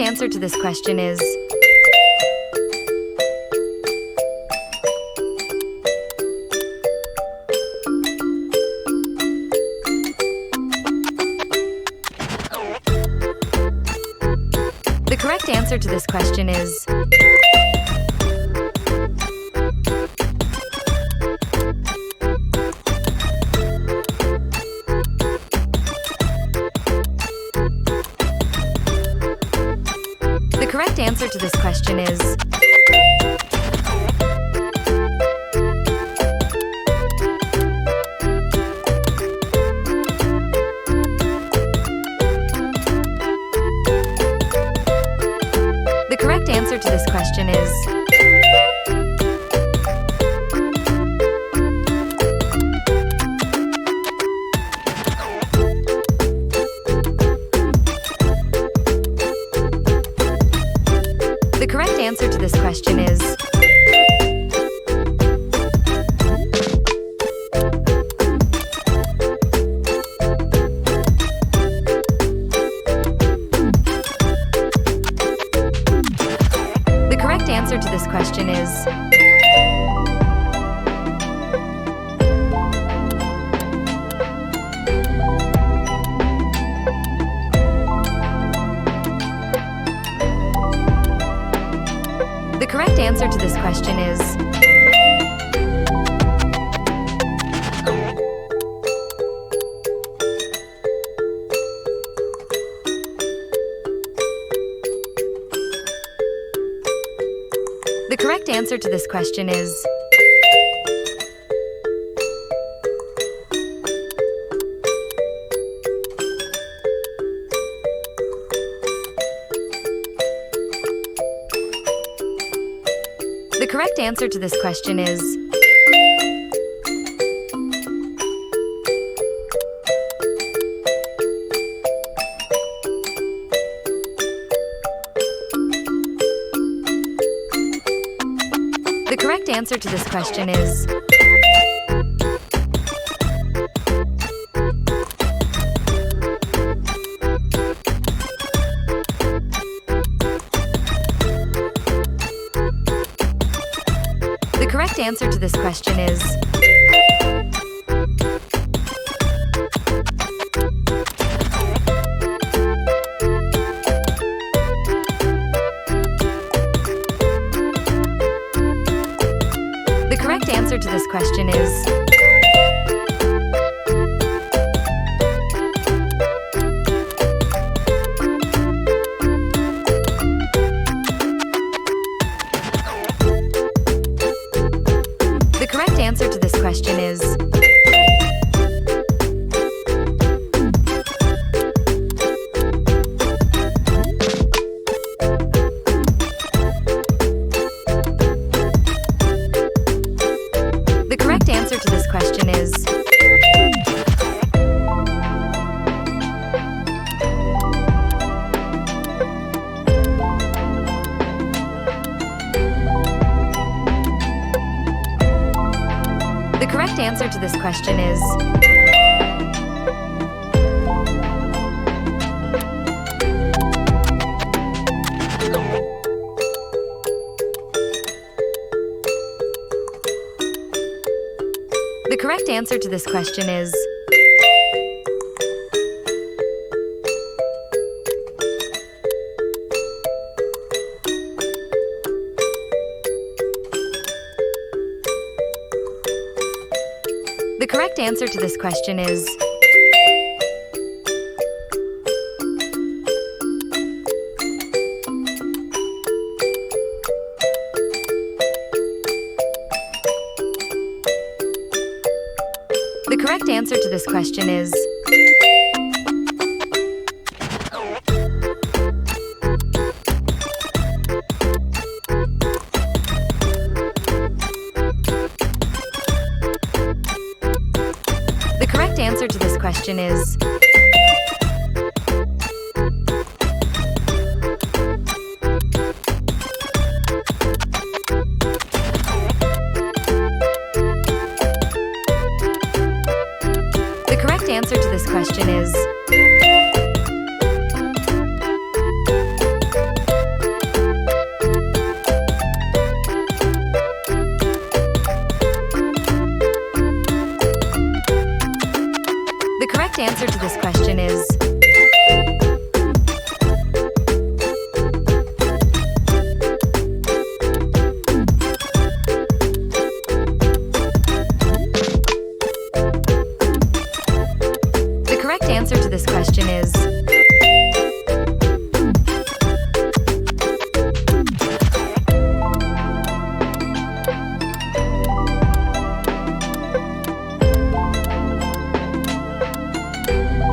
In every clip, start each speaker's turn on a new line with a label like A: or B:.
A: answer to this question is The correct answer to this question is The correct answer to this question is The correct answer to this question is The correct answer to this question is The correct answer to this question is The correct answer to this question is The correct answer to this question is The correct answer to this question is The correct answer to this question is The correct answer to this question is The correct answer to this question is The correct answer to this question is The correct answer to this question is The correct answer to this question is The correct answer to this question is The correct answer to this question is The correct answer to this question is The correct answer to this question is The correct answer to this question is answer to this question is The correct answer to this question is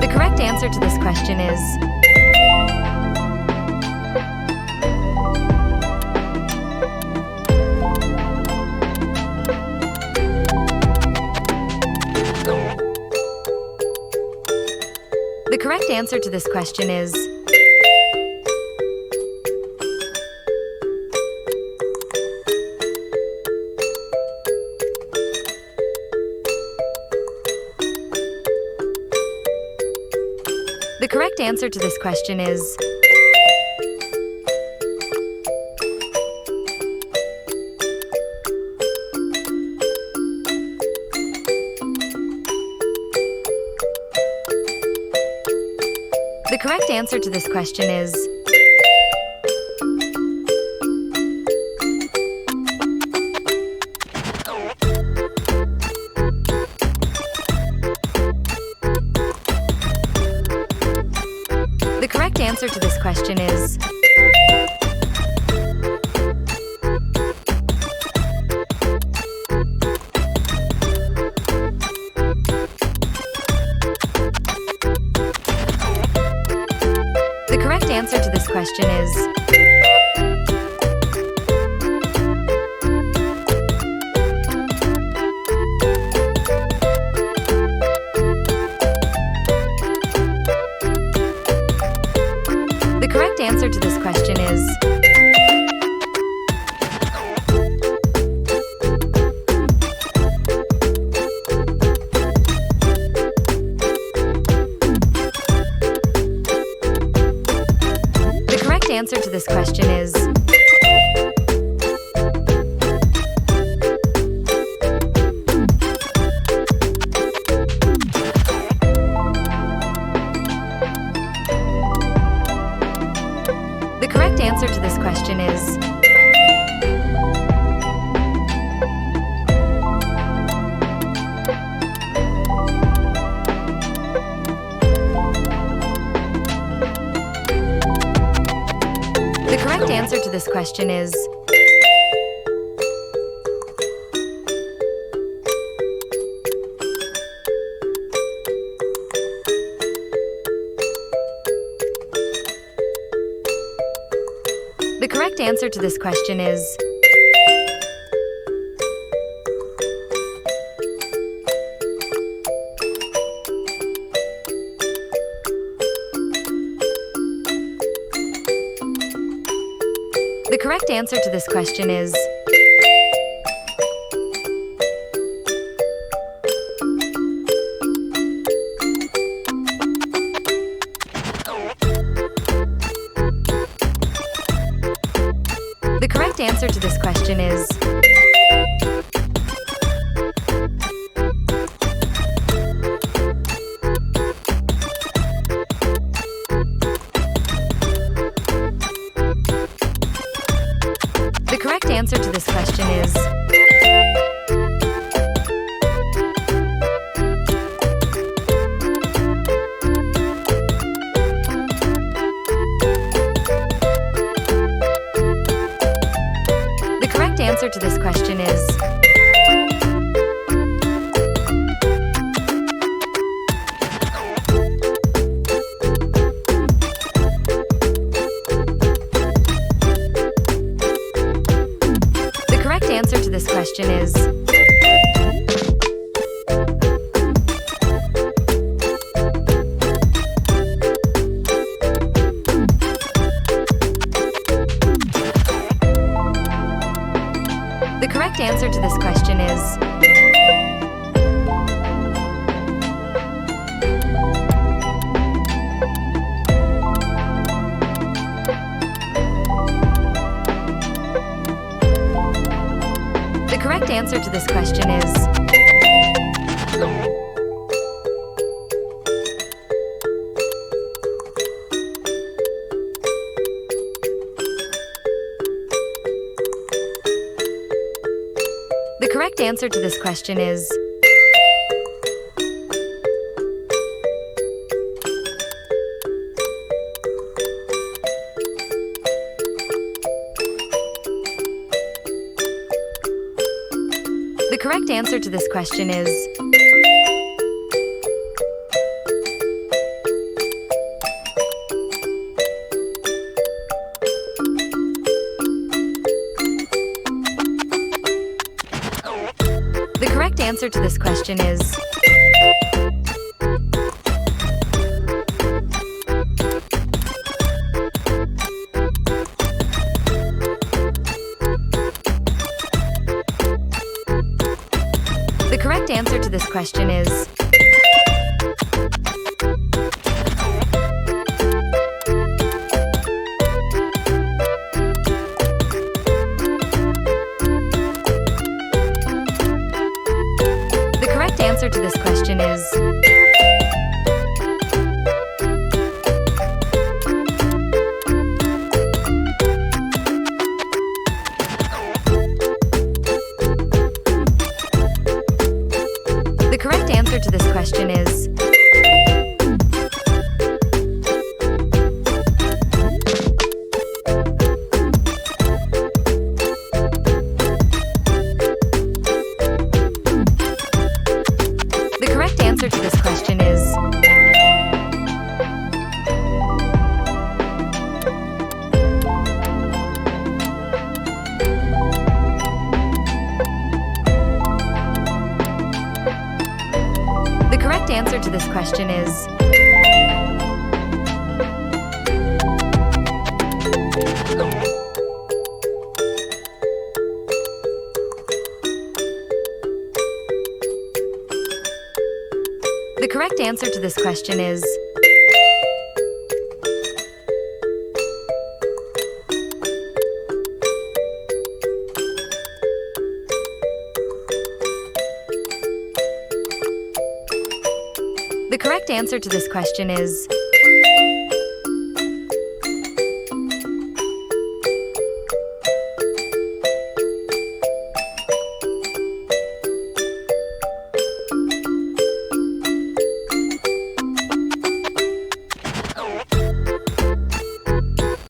A: The correct answer to this question is The correct answer to this question is The correct answer to this question is The correct answer to this question is The correct answer to this question is The correct answer to this question is The correct answer to this question is The correct answer to this question is The correct answer to this question is The correct answer to this question is The correct answer to this question is The correct answer to this question is The correct answer to this question is The correct answer to this question is The correct answer to this question is The correct answer to this question is The correct answer to this question is The correct answer to this question is correct answer to this question is The correct answer to this question is The correct answer to this question is The correct answer to this question is The correct answer to this question is The correct answer to this question is The correct answer to this question is The correct answer to this question is The correct answer to this question is The correct answer to this question is